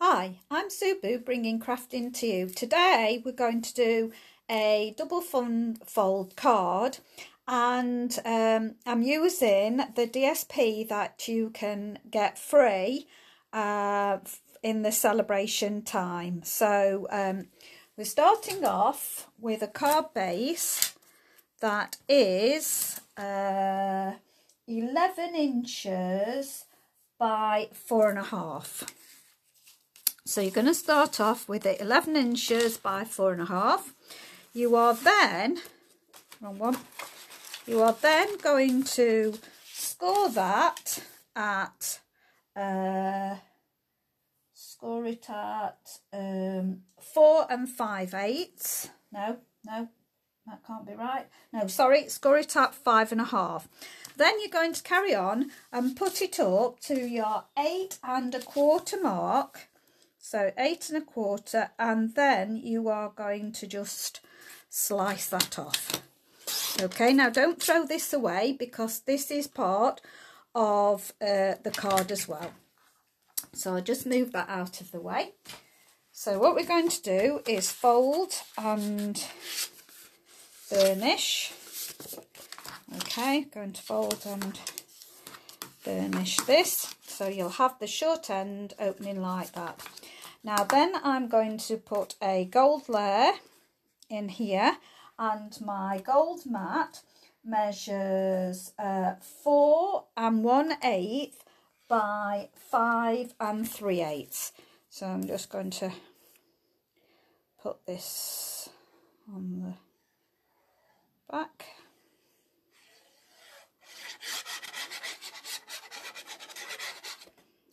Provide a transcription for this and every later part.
Hi, I'm Subu bringing crafting to you. Today we're going to do a double fold card and I'm using the DSP that you can get free in the celebration time. So we're starting off with a card base that is 11 inches by 4.5. So you're going to start off with it 11 inches by 4.5. You are then, you are then going to score that at, score it at 4 5/8. No, that can't be right. No, sorry, score it at 5.5. Then you're going to carry on and put it up to your 8 1/4 mark. So 8 1/4, and then you are going to just slice that off. Okay, now don't throw this away because this is part of the card as well. So I'll just move that out of the way. So what we're going to do is fold and burnish. Okay, going to fold and burnish this. So you'll have the short end opening like that. Now then I'm going to put a gold layer in here, and my gold mat measures 4 1/8 by 5 3/8. So I'm just going to put this on the back.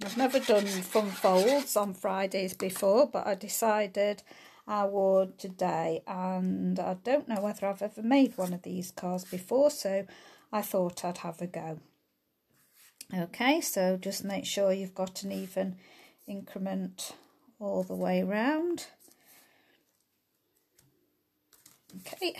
I've never done fun folds on Fridays before, but I decided I would today, and I don't know whether I've ever made one of these cards before, so I thought I'd have a go. Okay, so just make sure you've got an even increment all the way round. Okay.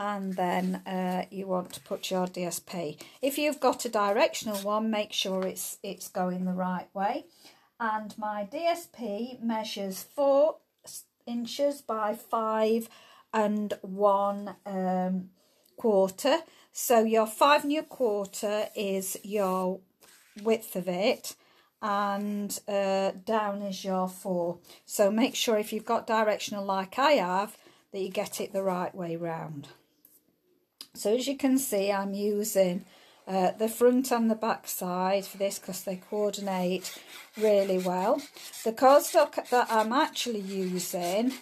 And then you want to put your DSP. If you've got a directional one, make sure it's going the right way. And my DSP measures 4 inches by 5 1/4. So your 5 1/4 is your width of it, and down is your 4. So make sure if you've got directional like I have, that you get it the right way round. So as you can see, I'm using the front and the back side for this because they coordinate really well. The cardstock that I'm actually using,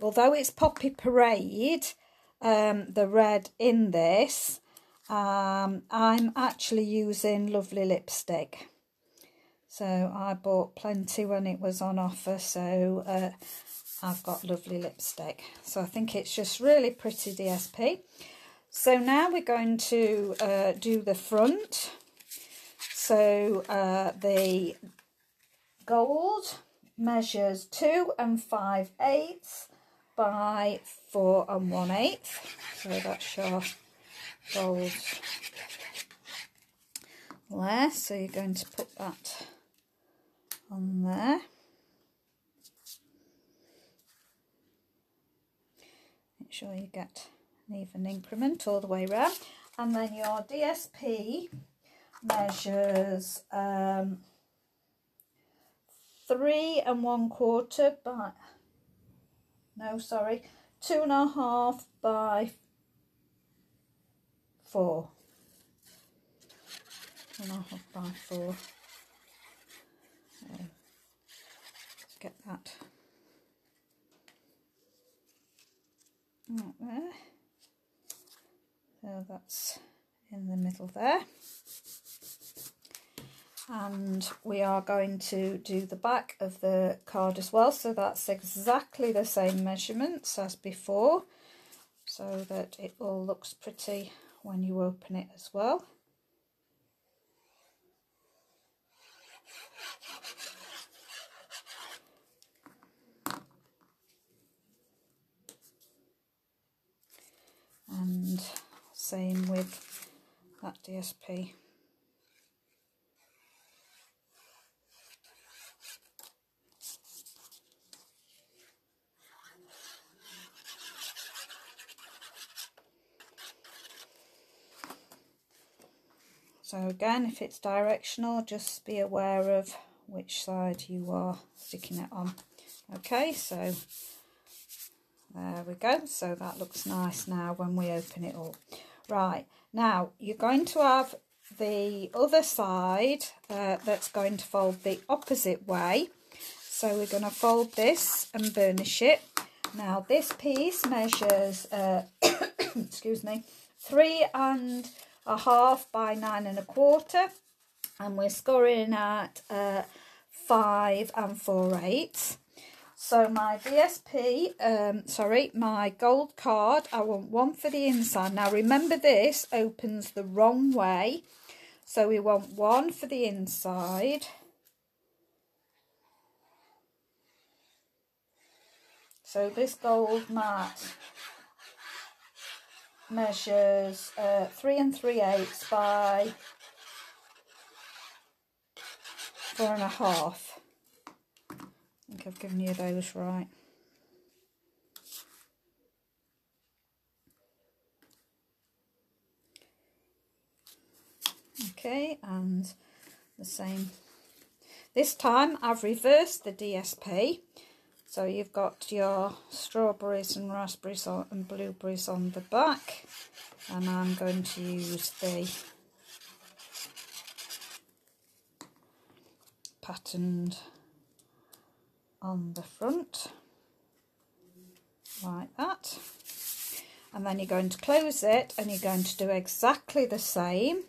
although it's Poppy Parade, the red in this, I'm actually using Lovely Lipstick. So I bought plenty when it was on offer, so I've got Lovely Lipstick. So I think it's just really pretty DSP. So now we're going to do the front. So the gold measures 2 5/8 by 4 1/8. So that's your gold there. So you're going to put that on there. Make sure you get an even increment all the way around. And then your DSP measures 3 1/4 by, no sorry, 2.5 by 4. 2.5 by 4. So let's get that there. So that's in the middle there. And we are going to do the back of the card as well, so that's exactly the same measurements as before, so that it all looks pretty when you open it as well. And same with that DSP. So again, if it's directional, just be aware of which side you are sticking it on. Okay, so there we go. So that looks nice now when we open it up. Right, now you're going to have the other side that's going to fold the opposite way. So we're going to fold this and burnish it. Now this piece measures, excuse me, 3.5 by 9 1/4, and we're scoring at 5 4/8. So my DSP, my gold card, I want one for the inside. Now remember, this opens the wrong way, so we want one for the inside. So this gold mat measures 3 3/8 by 4.5. I think I've given you those right. Okay, and the same. This time I've reversed the DSP. So you've got your strawberries and raspberries and blueberries on the back, and I'm going to use the patterned on the front, like that. And then you're going to close it, and you're going to do exactly the same.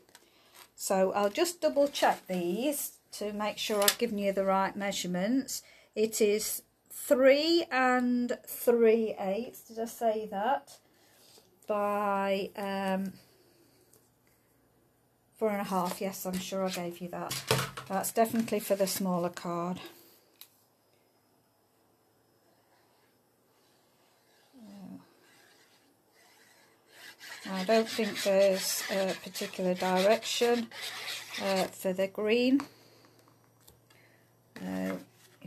So I'll just double check these to make sure I've given you the right measurements. It is 3 3/8, did I say that, by 4.5. Yes, I'm sure I gave you that. That's definitely for the smaller card. I don't think there's a particular direction for the green. You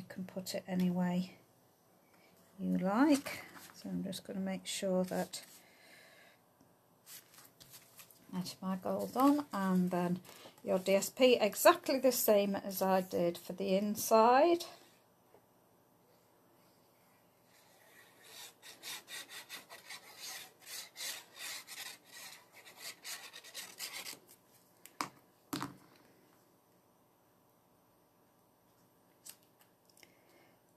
can put it any way you like. So I'm just going to make sure that that's my gold on, and then your DSP exactly the same as I did for the inside.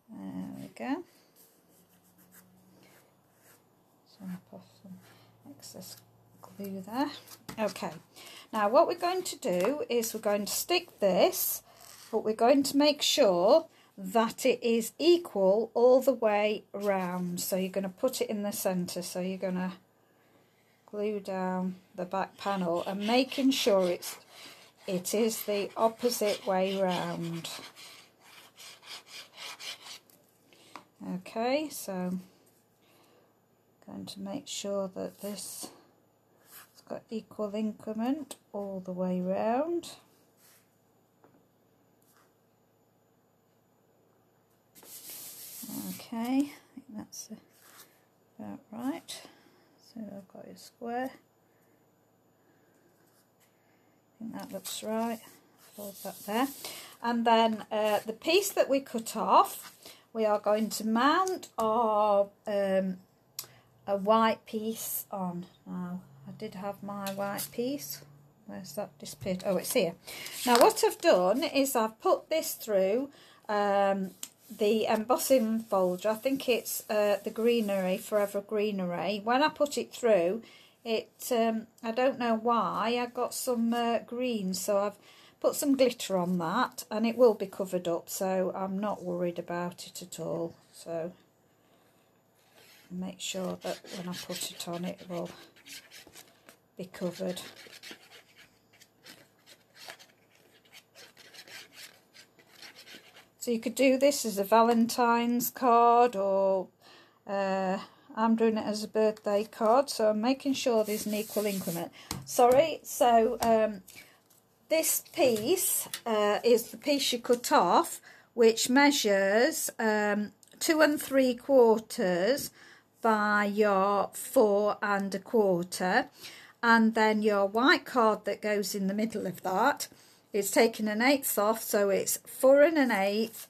There we go. So I'll put some excess glue there. Okay, now what we're going to do is we're going to stick this, but we're going to make sure that it is equal all the way around. So you're going to put it in the centre, so you're going to glue down the back panel and making sure it is the opposite way round. Okay, so I'm going to make sure that this has got equal increment all the way round. Okay, I think that's about right. So I've got a square. I think that looks right. Fold that there. And then the piece that we cut off, we are going to mount our a white piece on. Now, I did have my white piece. Where's that disappeared? Oh, it's here. Now, what I've done is I've put this through the embossing folder. I think it's the greenery, Forever Greenery. When I put it through, it I don't know why, I got some green, so I've put some glitter on that, and it will be covered up, so I'm not worried about it at all. So make sure that when I put it on, it will be covered. So you could do this as a Valentine's card, or I'm doing it as a birthday card, so I'm making sure there's an equal increment. Sorry, so this piece is the piece you cut off, which measures 2 3/4 by your 4 1/4, and then your white card that goes in the middle of that is taking 1/8 off, so it's 4 1/8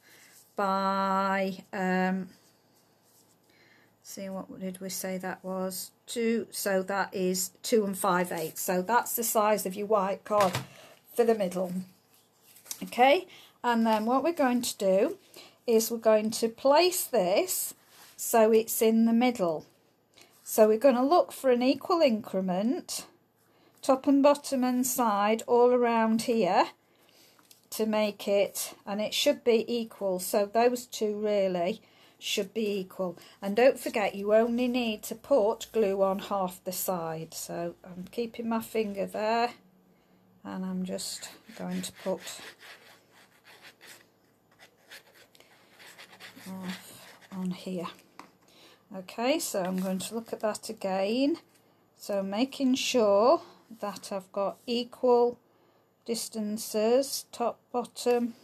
by see, what did we say that was? 2, so that is 2 5/8. So that's the size of your white card for the middle. Okay, and then what we're going to do is we're going to place this so it's in the middle. So we're going to look for an equal increment, top and bottom and side, all around here to make it, and it should be equal. So those two really should be equal. And don't forget, you only need to put glue on half the side. So I'm keeping my finger there, and I'm just going to put on here. Okay, so I'm going to look at that again. So making sure that I've got equal distances, top, bottom.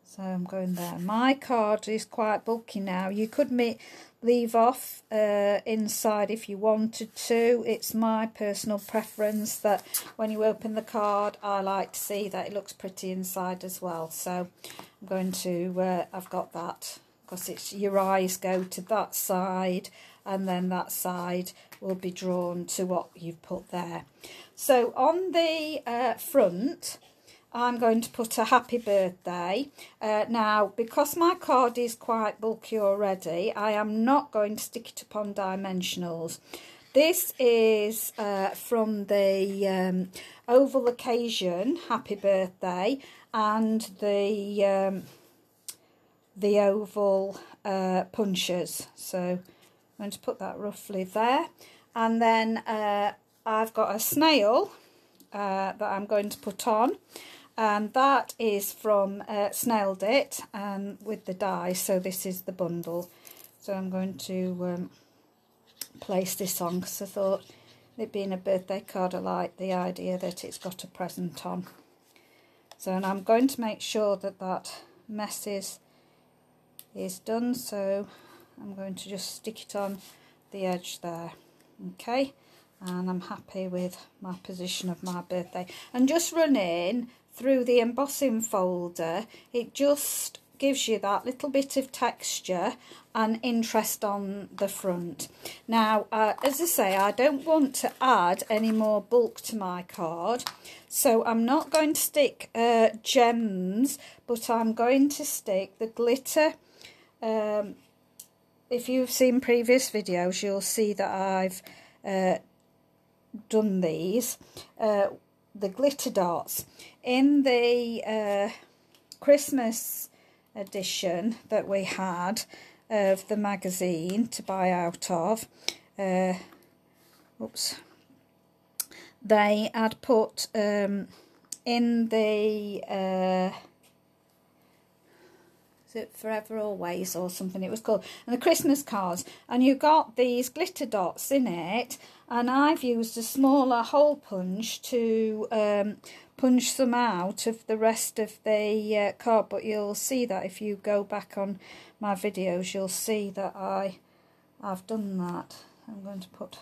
So I'm going there. My card is quite bulky now. You could leave off inside if you wanted to. It's my personal preference that when you open the card, I like to see that it looks pretty inside as well. So I'm going to, I've got that, because it's your eyes go to that side, and then that side will be drawn to what you've put there. So on the front, I'm going to put a happy birthday. Now, because my card is quite bulky already, I am not going to stick it upon dimensionals. This is from the oval occasion, happy birthday, and the oval punches. So I'm going to put that roughly there. And then I've got a snail that I'm going to put on. And that is from Snailed It, and with the die. So this is the bundle. So I'm going to place this on, because I thought, it being a birthday card, I like the idea that it's got a present on. So, and I'm going to make sure that that mess is done. So I'm going to just stick it on the edge there. Okay, and I'm happy with my position of my birthday. And just run in through the embossing folder, it just gives you that little bit of texture and interest on the front. Now, as I say, I don't want to add any more bulk to my card, so I'm not going to stick gems, but I'm going to stick the glitter. If you've seen previous videos, you'll see that I've done these, the glitter dots. In the Christmas edition that we had of the magazine to buy out of, oops, they had put in the is it Forever Always or something it was called, and the Christmas cards, and you got these glitter dots in it, and I've used a smaller hole punch to punch some out of the rest of the card. But you'll see that if you go back on my videos, you'll see that I've done that. I'm going to put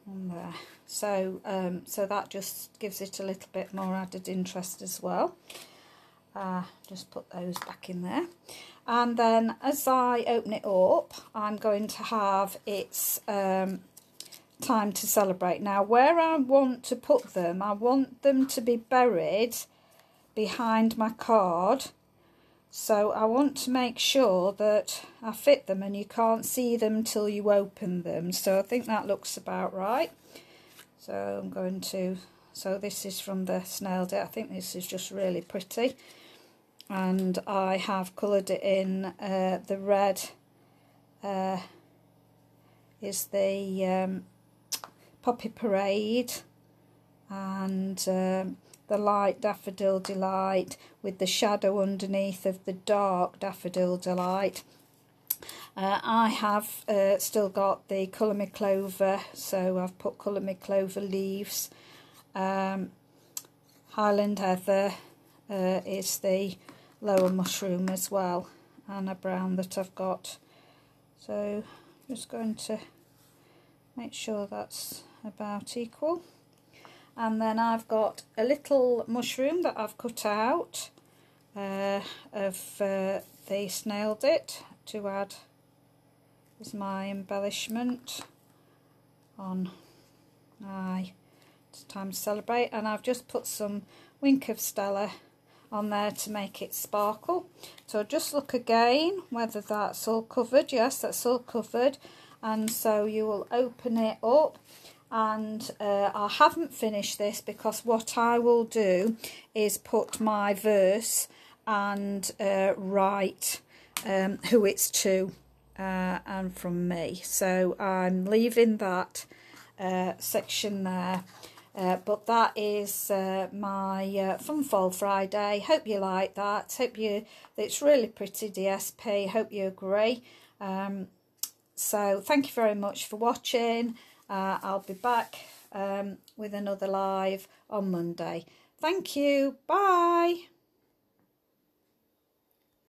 on there, so so that just gives it a little bit more added interest as well. Just put those back in there, and then as I open it up, I'm going to have its time to celebrate. Now, where I want to put them, I want them to be buried behind my card, so I want to make sure that I fit them and you can't see them till you open them. So I think that looks about right. So I'm going to, so this is from the Snailed It. I think this is just really pretty, and I have coloured it in the red is the Poppy Parade, and the light Daffodil Delight with the shadow underneath of the dark Daffodil Delight. I have still got the Colour Me Clover, so I've put Colour Me Clover leaves. Highland Heather is the lower mushroom as well, and a brown that I've got. So I'm just going to Make sure that's about equal. And then I've got a little mushroom that I've cut out of the snailed it to add as my embellishment on it's time to celebrate. And I've just put some Wink of Stella on there to make it sparkle. So just look again whether that's all covered. Yes, that's all covered. And so you will open it up, and I haven't finished this because what I will do is put my verse and write who it's to and from me. So I'm leaving that section there. But that is my Fun Fold Friday. Hope you like that. It's really pretty DSP. Hope you agree. So thank you very much for watching. I'll be back with another live on Monday. Thank you. Bye.